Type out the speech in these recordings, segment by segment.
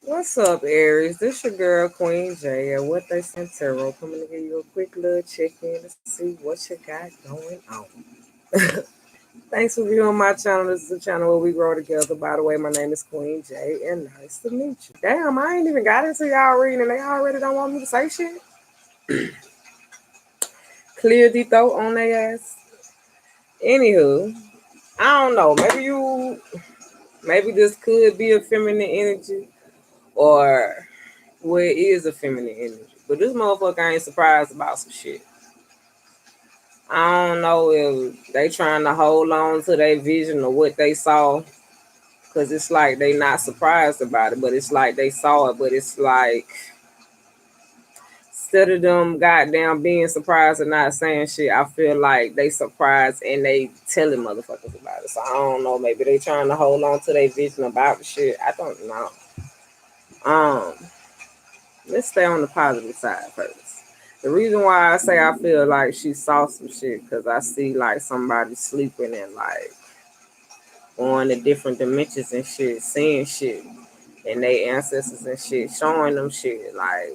What's up, Aries? This your girl Queen J and what they sent tarot coming to give you a quick little check-in to see what you got going on. Thanks for viewing my channel. This is the channel where we grow together. By the way, my name is Queen J and nice to meet you. Damn, I ain't even got into y'all reading and they already don't want me to say shit. Clear the throat on their ass. Anywho, I don't know. Maybe this could be a feminine energy or well, it is a feminine energy. But this motherfucker ain't surprised about some shit. I don't know if they trying to hold on to their vision of what they saw. Cause it's like they not surprised about it, but it's like they saw it, but it's like instead of them goddamn being surprised and not saying shit, I feel like they surprised and they telling motherfuckers about it. So I don't know, maybe they trying to hold on to their vision about the shit. I don't know. Um, let's stay on the positive side first. The reason why I say I feel like she saw some shit, because I see like somebody sleeping and like going to different dimensions and shit, seeing shit, and they ancestors and shit, showing them shit. Like,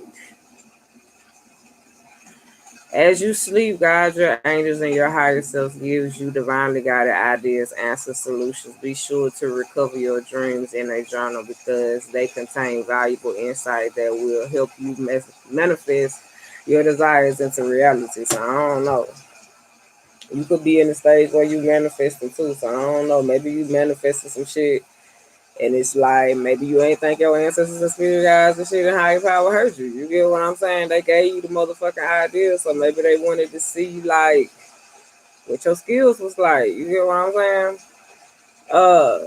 as you sleep, God, your angels, and your higher self gives you divinely guided ideas, answers, solutions. Be sure to recover your dreams in a journal because they contain valuable insight that will help you manifest your desires into reality. So I don't know. You could be in the stage where you manifesting too. So I don't know. Maybe you manifested some shit, and it's like maybe you ain't think your ancestors and spirit guides and shit and higher power hurt you. You get what I'm saying? They gave you the motherfucking idea, so maybe they wanted to see like what your skills was like. You get what I'm saying? Uh,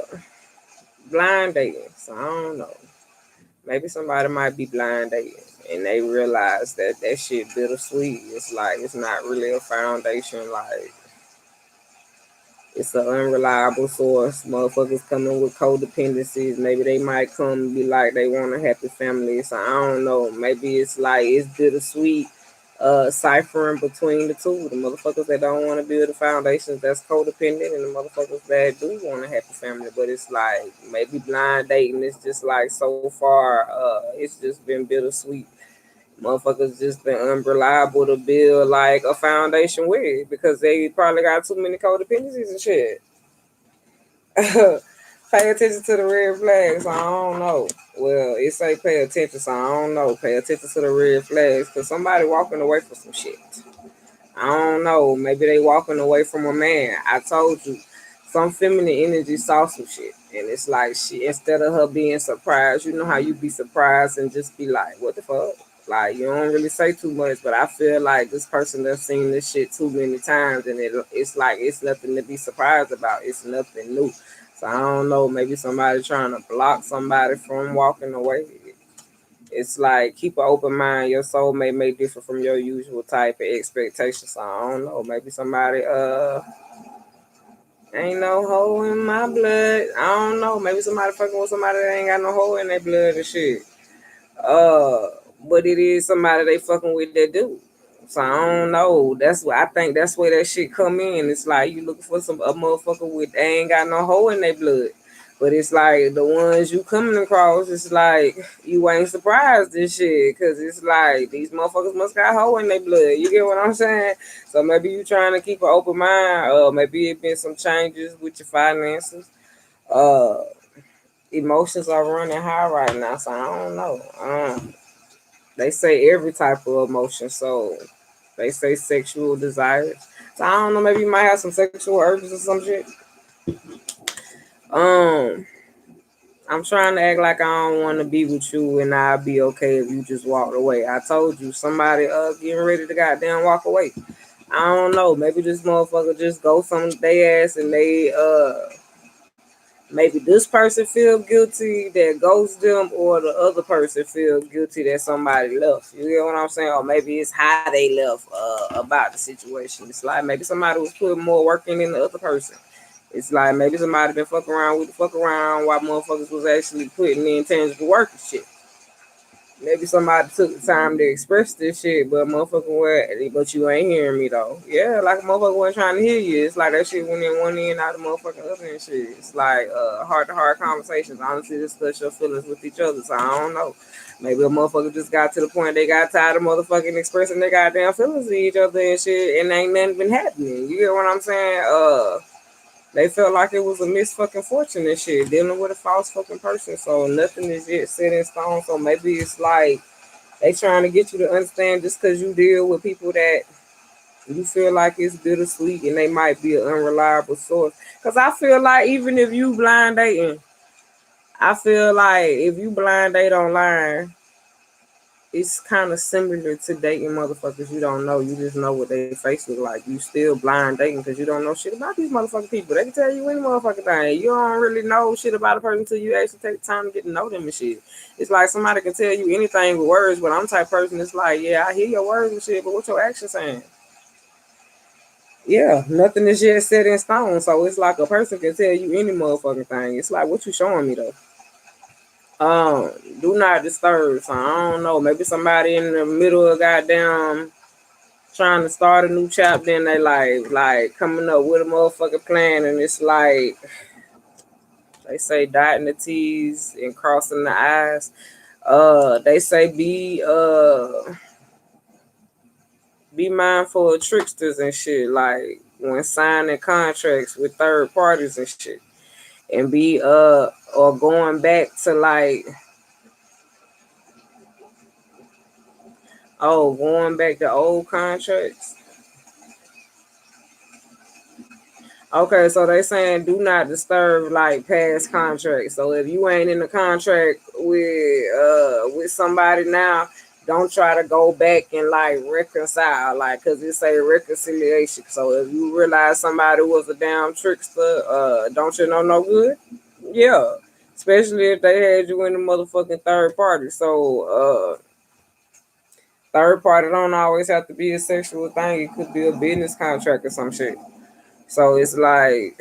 blind dating. So I don't know. Maybe somebody might be blind dating and they realize that that shit bittersweet. It's like it's not really a foundation. Like it's an unreliable source. Motherfuckers coming with codependencies. Maybe they might come and be like they want a happy family. So I don't know. Maybe it's like it's bittersweet ciphering between the two. The motherfuckers that don't want to build the foundations that's codependent and the motherfuckers that do want a happy family. But it's like maybe blind dating is just like so far it's just been bittersweet. Motherfuckers just been unreliable to build like a foundation with because they probably got too many codependencies and shit. Pay attention to the red flags. I don't know. Well, it say pay attention, so I don't know. Pay attention to the red flags because somebody walking away from some shit. I don't know. Maybe they walking away from a man. I told you, some feminine energy saw some shit, and it's like she instead of her being surprised, you know how you be surprised and just be like, "What the fuck?" Like you don't really say too much, but I feel like this person that's seen this shit too many times, and it's like it's nothing to be surprised about. It's nothing new. So I don't know. Maybe somebody trying to block somebody from walking away. It's like keep an open mind. Your soulmate may differ from your usual type of expectations. So I don't know. Maybe somebody ain't no hole in my blood. I don't know. Maybe somebody fucking with somebody that ain't got no hole in their blood and shit. Uh, but it is somebody they fucking with that do. So I don't know. That's what I think. That's where that shit come in. It's like you looking for some a motherfucker with they ain't got no hole in their blood. But it's like the ones you coming across, it's like you ain't surprised this shit. Cause it's like these motherfuckers must got hole in their blood. You get what I'm saying? So maybe you trying to keep an open mind. Maybe it been some changes with your finances. Uh, Emotions are running high right now. So I don't know. They say every type of emotion. So they say sexual desires. So I don't know. Maybe you might have some sexual urges or some shit. Um, I'm trying to act like I don't want to be with you, and I'll be okay if you just walk away. I told you somebody getting ready to goddamn walk away. I don't know. Maybe this motherfucker just go some they ass and they maybe this person feel guilty that ghosts them, or the other person feel guilty that somebody left. You get what I'm saying? Or maybe it's how they left about the situation. It's like maybe somebody was putting more work in than the other person. It's like maybe somebody been fucking around with the fuck around while motherfuckers was actually putting in tangible work and shit. Maybe somebody took the time to express this shit, but motherfucker, what? But you ain't hearing me though. Yeah, like a motherfucker wasn't trying to hear you. It's like that shit went in one end, out the motherfucking other and shit. It's like heart to heart conversations. Honestly, discuss your feelings with each other. So I don't know. Maybe a motherfucker just got to the point they got tired of motherfucking expressing their goddamn feelings to each other and shit, and ain't nothing been happening. You get what I'm saying? They felt like it was a miss fucking fortune and shit, dealing with a false fucking person. So nothing is yet set in stone. So maybe it's like they trying to get you to understand just because you deal with people that you feel like it's bittersweet and they might be an unreliable source. Because I feel like even if you blind dating, I feel like if you blind date online, it's kind of similar to dating motherfuckers you don't know. You just know what they face look like. You still blind dating because you don't know shit about these motherfucking people. They can tell you any motherfucking thing. You don't really know shit about a person until you actually take the time to get to know them and shit. It's like somebody can tell you anything with words, but I'm the type of person that's like, yeah, I hear your words and shit, but what your actions saying? Yeah, nothing is yet set in stone. So it's like a person can tell you any motherfucking thing. It's like what you showing me though. Do not disturb. So I don't know. Maybe somebody in the middle of goddamn trying to start a new chapter in their life, like coming up with a motherfucking plan, and it's like they say dotting the T's and crossing the I's. They say be mindful of tricksters and shit, like when signing contracts with third parties and shit. And be or going back to like going back to old contracts. Okay, so they saying do not disturb like past contracts. So if you ain't in the contract with somebody now, don't try to go back and like reconcile, like cause it say reconciliation. So if you realize somebody was a damn trickster, don't you know no good? Yeah, especially if they had you in the motherfucking third party. So third party don't always have to be a sexual thing. It could be a business contract or some shit. So it's like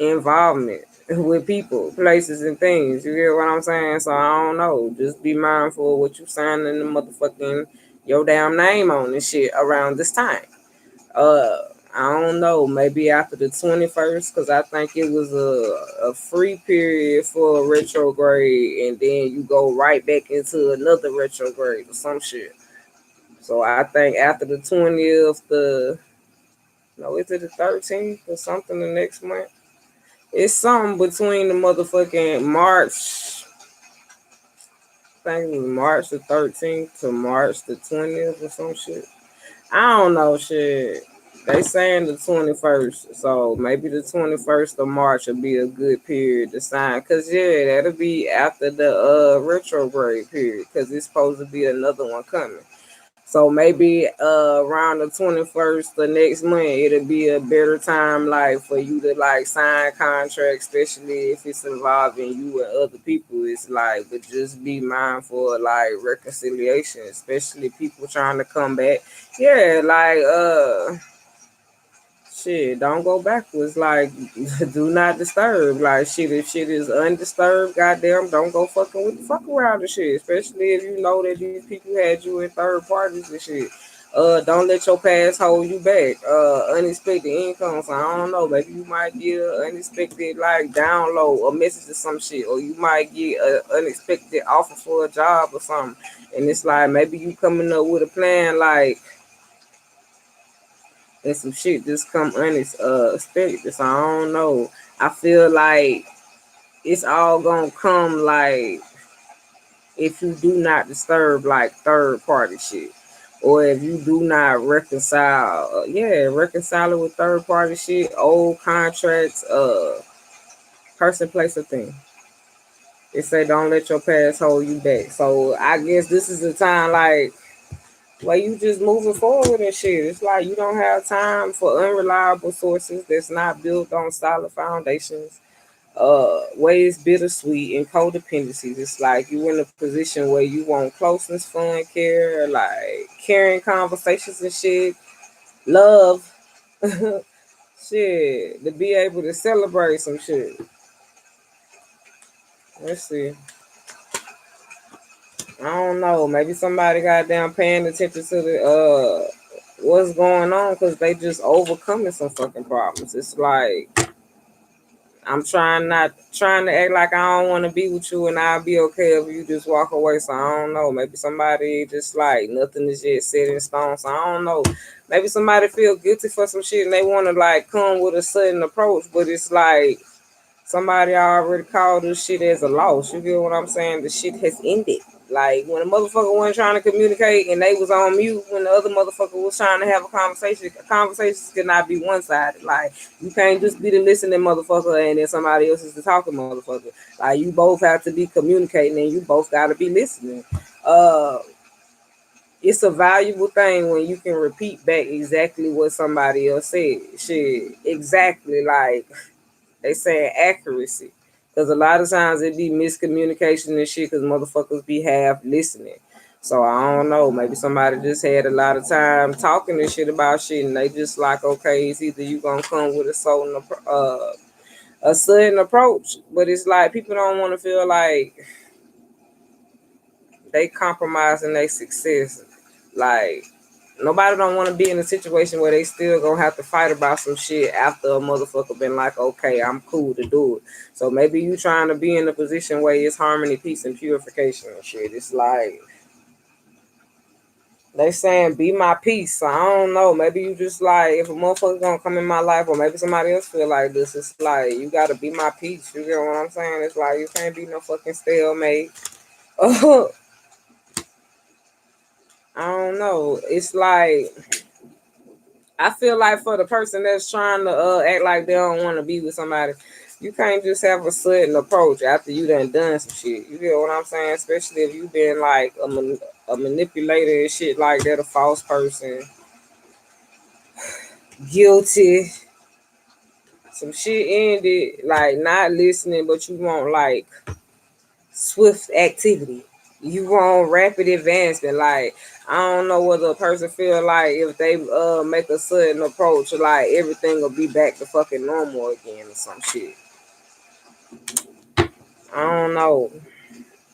involvement with people, places, and things. You get what I'm saying? So I don't know. Just be mindful of what you signing the motherfucking your damn name on and shit around this time. Uh, I don't know. Maybe after the 21st, because I think it was a free period for a retrograde, and then you go right back into another retrograde or some shit. So I think after the 20th, is it the 13th or something the next month? It's something between the motherfucking March, I think it was March the 13th to March the 20th or some shit. I don't know shit. They saying the 21st, so maybe the 21st of March will be a good period to sign. Cause yeah, that'll be after the retrograde period, cause it's supposed to be another one coming. So maybe around the 21st the next month it'll be a better time like for you to like sign contracts, especially if it's involving you and other people. It's like, but just be mindful of like reconciliation, especially people trying to come back. Yeah, like shit, don't go backwards. Like, do not disturb. Like, shit, if shit is undisturbed, goddamn, don't go fuck around the shit. Especially if you know that these people had you in third parties and shit. Don't let your past hold you back. Unexpected income. So I don't know. Maybe you might get an unexpected like download or message or some shit, or you might get an unexpected offer for a job or something. And it's like maybe you coming up with a plan like and some shit just come unexpected. So I don't know. I feel like it's all gonna come like if you do not disturb like third party shit. Or if you do not reconcile, reconcile it with third party shit, old contracts, person, place, or thing. They say don't let your past hold you back. So I guess this is the time like where you just moving forward and shit. It's like you don't have time for unreliable sources that's not built on solid foundations. Ways bittersweet and codependencies. It's like you in a position where you want closeness, fun, care, like caring conversations and shit, love, shit, to be able to celebrate some shit. Let's see. I don't know. Maybe somebody got down paying attention to the what's going on because they just overcoming some fucking problems. It's like I'm trying to act like I don't want to be with you and I'll be okay if you just walk away. So I don't know. Maybe somebody just like nothing is yet set in stone. So I don't know. Maybe somebody feel guilty for some shit and they want to like come with a sudden approach, but it's like somebody already called this shit as a loss. You get what I'm saying? The shit has ended. Like when a motherfucker wasn't trying to communicate and they was on mute when the other motherfucker was trying to have a conversation, conversations could not be one sided. Like you can't just be the listening motherfucker and then somebody else is the talking motherfucker. Like you both have to be communicating and you both gotta be listening. Uh it's a valuable thing when you can repeat back exactly what somebody else said. Shit, exactly like they say accuracy. Because a lot of times it be miscommunication and shit because motherfuckers be half listening. So I don't know. Maybe somebody just had a lot of time talking and shit about shit and they just like, okay, it's either you gonna come with a sudden approach. But it's like people don't want to feel like they compromising their success. Like nobody don't want to be in a situation where they still gonna have to fight about some shit after a motherfucker been like, okay, I'm cool to do it. So maybe you trying to be in a position where it's harmony, peace, and purification and shit. It's like they saying be my peace. So I don't know. Maybe you just like if a motherfucker gonna come in my life, or maybe somebody else feel like this. It's like you gotta be my peace. You get what I'm saying? It's like you can't be no fucking stalemate. I don't know. It's like I feel like for the person that's trying to act like they don't want to be with somebody, you can't just have a sudden approach after you done some shit. You get what I'm saying? Especially if you been like a manipulator and shit like that, a false person, guilty, some shit ended, like not listening, but you want like swift activity. You want rapid advancement. Like I don't know whether a person feel like if they make a sudden approach, like everything will be back to fucking normal again or some shit. I don't know.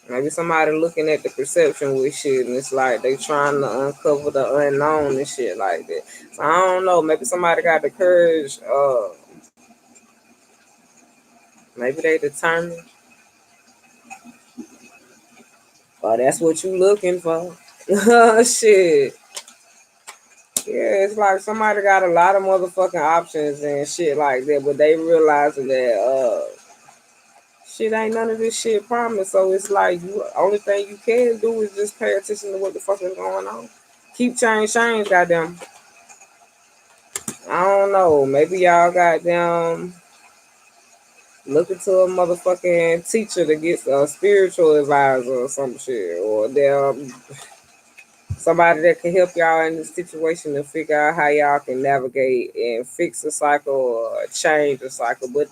Maybe somebody looking at the perception with shit and it's like they trying to uncover the unknown and shit like that. So I don't know. Maybe somebody got the courage. Maybe they determined. Oh, that's what you looking for. Shit. Yeah, it's like somebody got a lot of motherfucking options and shit like that, but they realizing that shit ain't none of this shit promised. So it's like you only thing you can do is just pay attention to what the fuck is going on. Keep change, goddamn. I don't know. Maybe y'all goddamn looking to a motherfucking teacher to get a spiritual advisor or some shit, or damn somebody that can help y'all in this situation to figure out how y'all can navigate and fix a cycle or change a cycle. But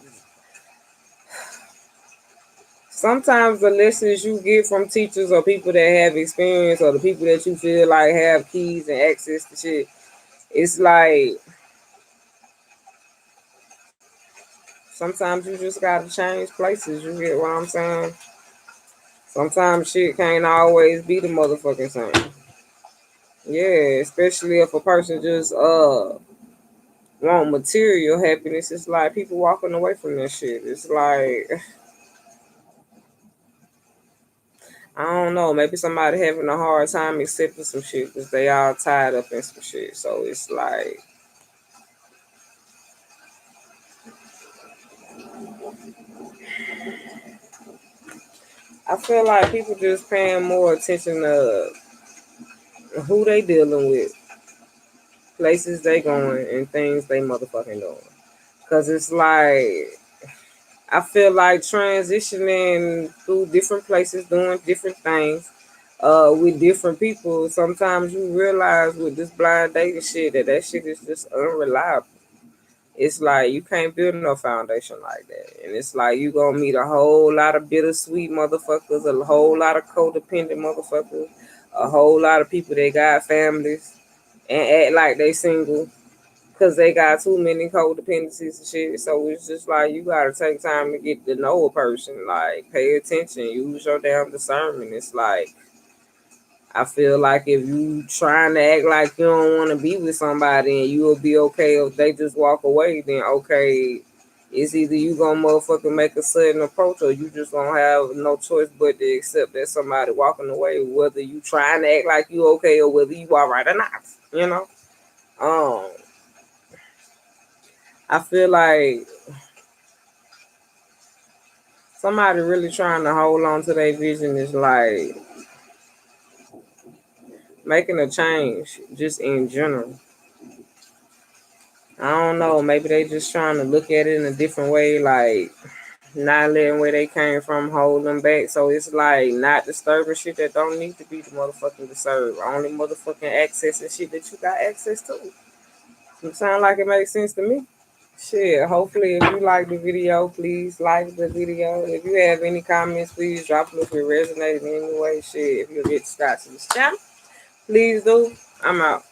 sometimes the lessons you get from teachers or people that have experience or the people that you feel like have keys and access to shit, it's like sometimes you just gotta change places. You get what I'm saying? Sometimes shit can't always be the motherfucking same. Yeah, especially if a person just want material happiness. It's like people walking away from that shit. It's like I don't know. Maybe somebody having a hard time accepting some shit because they all tied up in some shit. So it's like I feel like people just paying more attention to who they dealing with, places they going, and things they motherfucking doing. Cause it's like I feel like transitioning through different places, doing different things, with different people. Sometimes you realize with this blind dating shit that shit is just unreliable. It's like you can't build no foundation like that. And it's like you gonna meet a whole lot of bittersweet motherfuckers, a whole lot of codependent motherfuckers, a whole lot of people that got families and act like they single because they got too many codependencies and shit. So it's just like you gotta take time to get to know a person, like pay attention, use your damn discernment. It's like I feel like if you trying to act like you don't want to be with somebody and you'll be okay if they just walk away, then okay, it's either you gonna motherfucking make a sudden approach or you just gonna have no choice but to accept that somebody walking away, whether you trying to act like you okay or whether you are right or not, you know? Um, I feel like somebody really trying to hold on to their vision is like making a change just in general. I don't know, maybe they just trying to look at it in a different way, like not letting where they came from hold them back. So it's like not disturbing shit that don't need to be the motherfucking disturbed. Only motherfucking access and shit that you got access to. It sound like it makes sense to me. Shit, hopefully if you like the video, please like the video. If you have any comments, please drop them if it resonated in any way. Shit, if you get subscribed to this channel, please do. I'm out.